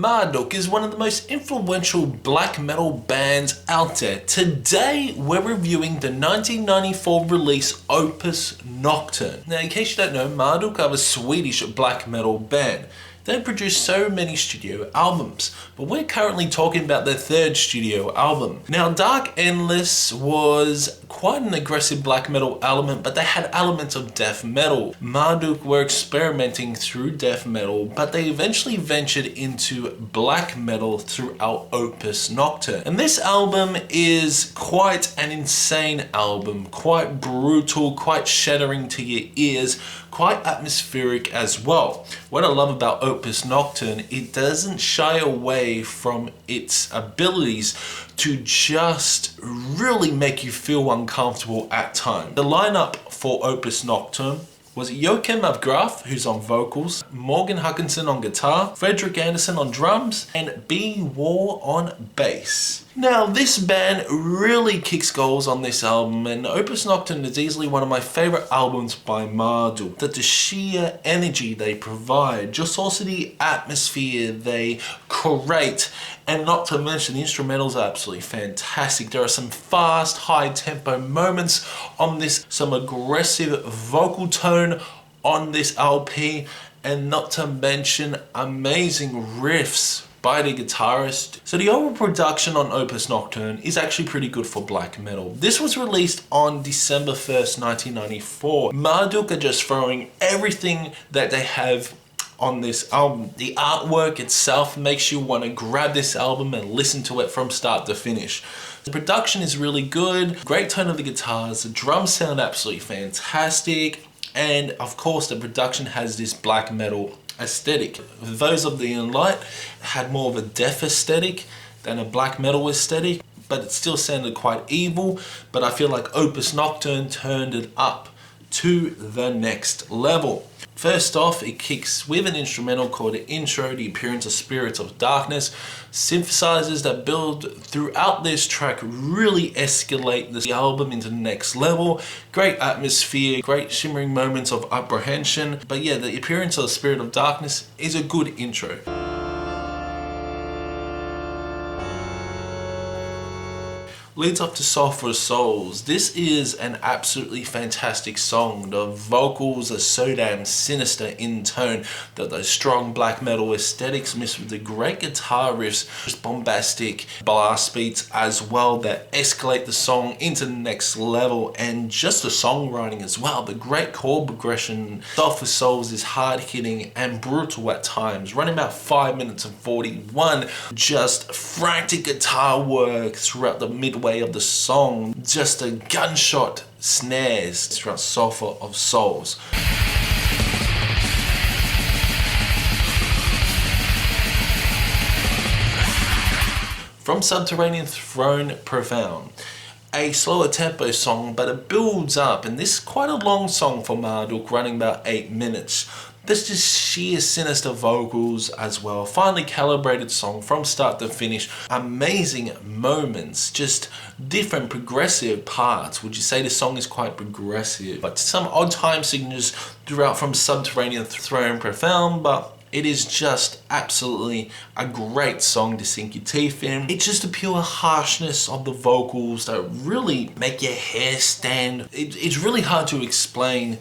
Marduk is one of the most influential black metal bands out there. Today we're reviewing the 1994 release Opus Nocturne. Now in case you don't know, Marduk are a Swedish black metal band. They produced so many studio albums, but we're currently talking about their third studio album. Now Dark Endless was quite an aggressive black metal element, but they had elements of death metal. Marduk were experimenting through death metal, but they eventually ventured into black metal throughout Opus Nocturne. And this album is quite an insane album, quite brutal, quite shattering to your ears, quite atmospheric as well. What I love about Opus Nocturne, it doesn't shy away from its abilities to just really make you feel uncomfortable at times. The lineup for Opus Nocturne was Joachim of Graf, who's on vocals, Morgan Hutchinson on guitar, Fredrik Andersson on drums, and B. War on bass. Now this band really kicks goals on this album, and Opus Nocturne is easily one of my favourite albums by Marduk. That the sheer energy they provide, just also the atmosphere they create, and not to mention the instrumentals are absolutely fantastic. There are some fast, high tempo moments on this, some aggressive vocal tone on this LP, and not to mention amazing riffs by the guitarist. So the overall production on Opus Nocturne is actually pretty good for black metal. This was released on December 1st, 1994. Marduk are just throwing everything that they have on this album. The artwork itself makes you want to grab this album and listen to it from start to finish. The production is really good, great tone of the guitars, the drums sound absolutely fantastic, and of course the production has this black metal aesthetic. Those of the Light had more of a death aesthetic than a black metal aesthetic, but it still sounded quite evil. But I feel like Opus Nocturne turned it up to the next level. First off, it kicks with an instrumental called the intro, the appearance of Spirits of Darkness. Synthesizers that build throughout this track really escalate the album into the next level. Great atmosphere, great shimmering moments of apprehension. But yeah, the appearance of the Spirit of Darkness is a good intro. Leads up to Sulphur Souls. This is an absolutely fantastic song. The vocals are so damn sinister in tone, that those strong black metal aesthetics mixed with the great guitar riffs, just bombastic blast beats as well that escalate the song into the next level, and just the songwriting as well. The great chord progression. Sulphur Souls is hard hitting and brutal at times, running about 5 minutes and 41. Just frantic guitar work throughout the midway of the song, just a gunshot snares throughout Sulphur of Souls. From Subterranean Throne Profound, a slower tempo song, but it builds up, and this is quite a long song for Marduk, running about 8 minutes. There's just sheer sinister vocals as well. Finely calibrated song from start to finish. Amazing moments, just different progressive parts. Would you say the song is quite progressive? But some odd time signatures throughout from Subterranean Throne Profound, but it is just absolutely a great song to sink your teeth in. It's just the pure harshness of the vocals that really make your hair stand. It's really hard to explain.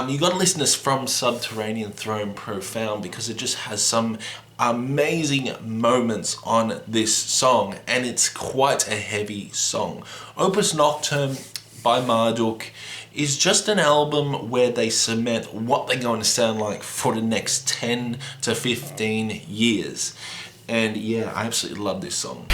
You got to listen to this from Subterranean Throne Profound, because it just has some amazing moments on this song, and it's quite a heavy song. Opus Nocturne by Marduk is just an album where they cement what they're going to sound like for the next 10 to 15 years. And yeah, I absolutely love this song.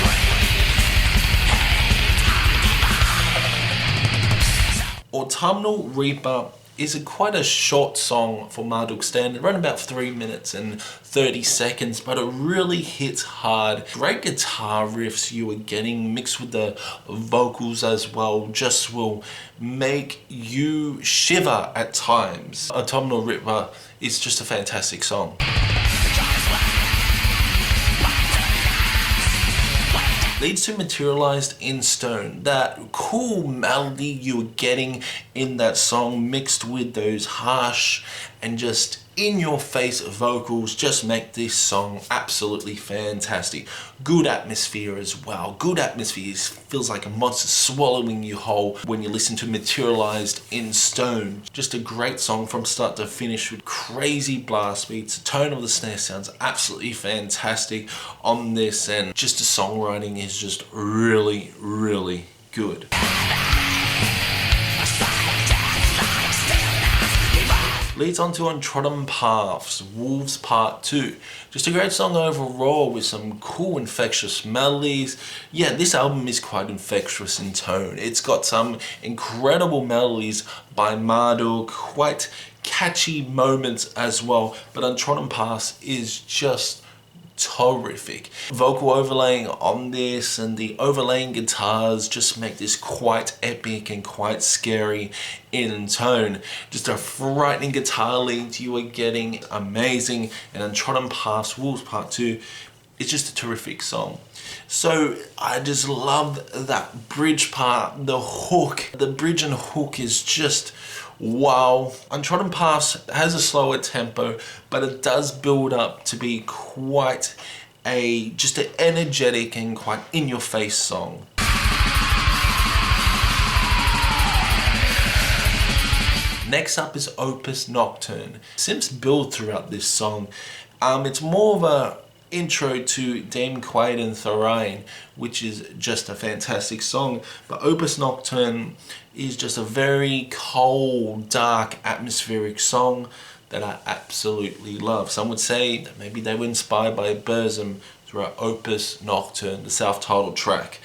Autumnal Reaper is quite a short song for Marduk standard, around about 3 minutes and 30 seconds, but it really hits hard. Great guitar riffs you are getting mixed with the vocals as well, just will make you shiver at times. Autumnal Reaper is just a fantastic song. leads to Materialized in Stone. That cool melody you're getting in that song mixed with those harsh and just in-your-face vocals just make this song absolutely fantastic. Good atmosphere as well. Good atmosphere. Feels like a monster swallowing you whole when you listen to Materialized in Stone. Just a great song from start to finish with crazy blast beats. The tone of the snare sounds absolutely fantastic on this, and just the songwriting is just really, really good. Leads on to Untrodden Paths, Wolves Part 2. Just a great song overall with some cool infectious melodies. Yeah, this album is quite infectious in tone. It's got some incredible melodies by Marduk, quite catchy moments as well, but Untrodden Paths is just terrific. Vocal overlaying on this and the overlaying guitars just make this quite epic and quite scary in tone. Just a frightening guitar lead you are getting, amazing. And Untrodden Paths, Wolves Part 2, it's just a terrific song. So I just love that bridge part, the hook. The bridge and hook is just wow. Untrodden Paths has a slower tempo, but it does build up to be quite just an energetic and quite in-your-face song. Next up is Opus Nocturne. Synths build throughout this song. It's more of a intro to Dame Quiet and Thorian, which is just a fantastic song. But Opus Nocturne is just a very cold, dark, atmospheric song that I absolutely love. Some would say that maybe they were inspired by Burzum throughout Opus Nocturne, the self-titled track.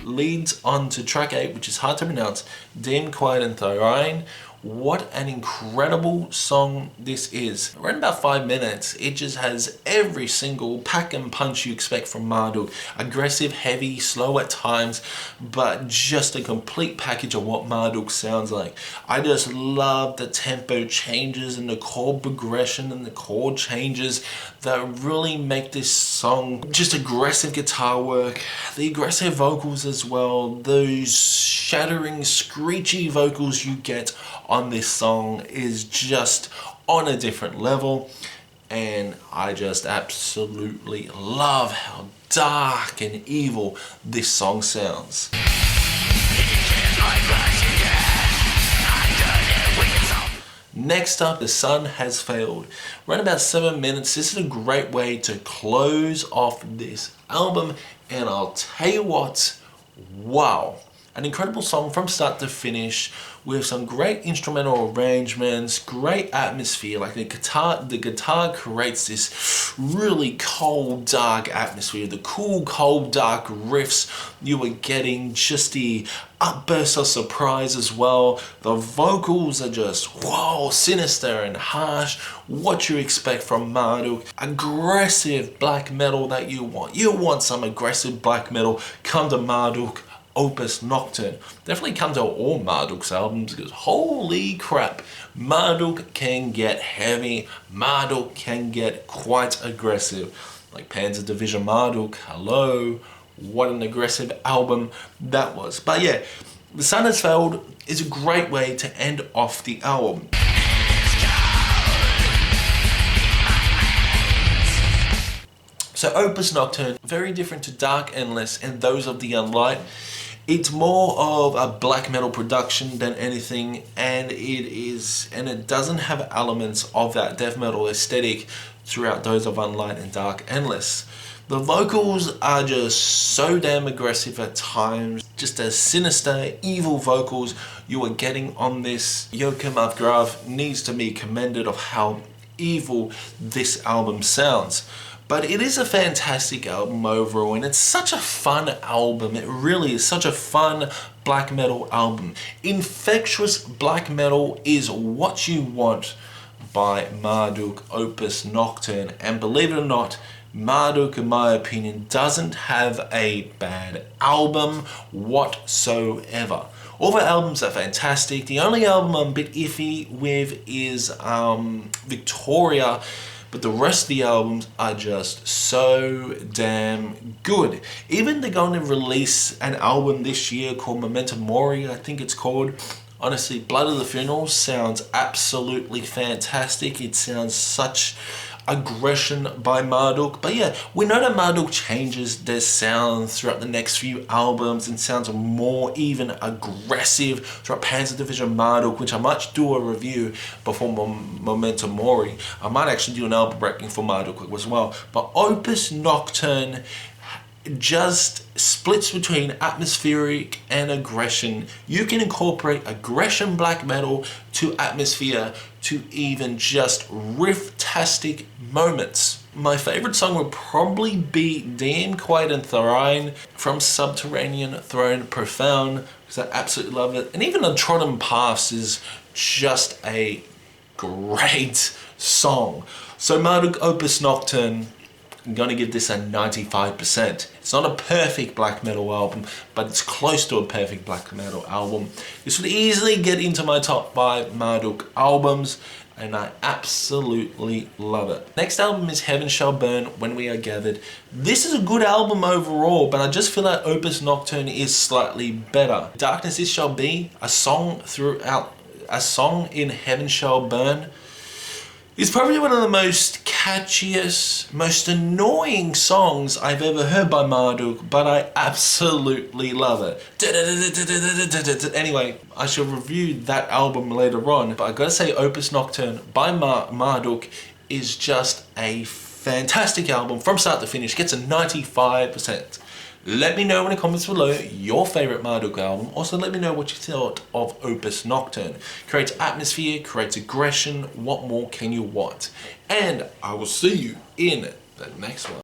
Leads on to track 8, which is hard to pronounce, Dame Quiet and Thorian. What an incredible song this is. Around about 5 minutes, it just has every single pack and punch you expect from Marduk. Aggressive, heavy, slow at times, but just a complete package of what Marduk sounds like. I just love the tempo changes and the chord progression and the chord changes that really make this song just aggressive guitar work, the aggressive vocals as well, those shattering, screechy vocals you get on this song is just on a different level, and I just absolutely love how dark and evil this song sounds. Next up, The Sun Has Failed. Around about 7 minutes. This is a great way to close off this album, and I'll tell you what, wow. An incredible song from start to finish with some great instrumental arrangements, great atmosphere. Like the guitar creates this really cold, dark atmosphere. The cool, cold, dark riffs you are getting, just the upburst of surprise as well. The vocals are just whoa, sinister and harsh. What you expect from Marduk. Aggressive black metal that you want. You want some aggressive black metal, come to Marduk. Opus Nocturne. Definitely come to all Marduk's albums, because holy crap, Marduk can get heavy, Marduk can get quite aggressive. Like Panzer Division Marduk, hello, what an aggressive album that was. But yeah, The Sun Has Failed is a great way to end off the album. So Opus Nocturne, very different to Dark Endless and those of the Unlight. It's more of a black metal production than anything, and it doesn't have elements of that death metal aesthetic throughout those of Unlight and Dark Endless. The vocals are just so damn aggressive at times, just as sinister, evil vocals you are getting on this. Joachim af Grave needs to be commended of how evil this album sounds. But it is a fantastic album overall, and it's such a fun album. It really is such a fun black metal album. Infectious black metal is what you want by Marduk, Opus Nocturne. And believe it or not, Marduk, in my opinion, doesn't have a bad album whatsoever. All the albums are fantastic. The only album I'm a bit iffy with is Victoria. but the rest of the albums are just so damn good. Even they're going to release an album this year called Memento Mori, I think it's called. Honestly, Blood of the Funeral sounds absolutely fantastic. It sounds such aggression by Marduk. But yeah, we know that Marduk changes their sound throughout the next few albums and sounds more even aggressive throughout Panzer Division Marduk, which I might do a review before Memento Mori. I might actually do an album ranking for Marduk as well. But Opus Nocturne just splits between atmospheric and aggression. You can incorporate aggression black metal to atmosphere to even just riff-tastic moments. My favorite song would probably be Damn Quiet and Thorine from Subterranean Throne Profound, because I absolutely love it. And even Untrodden Paths is just a great song. So Marduk, Opus Nocturne, I'm going to give this a 95%. It's not a perfect black metal album, but it's close to a perfect black metal album. This would easily get into my top 5 Marduk albums, and I absolutely love it. Next album is Heaven Shall Burn, When We Are Gathered. This is a good album overall, but I just feel like Opus Nocturne is slightly better. Darkness Is Shall Be, a song in Heaven Shall Burn, is probably one of the most catchiest, most annoying songs I've ever heard by Marduk, but I absolutely love it. Anyway, I shall review that album later on, but I gotta say Opus Nocturne by Marduk is just a fantastic album from start to finish, gets a 95%. Let me know in the comments below your favorite Marduk album. Also, let me know what you thought of Opus Nocturne. Creates atmosphere, creates aggression. What more can you want? And I will see you in the next one.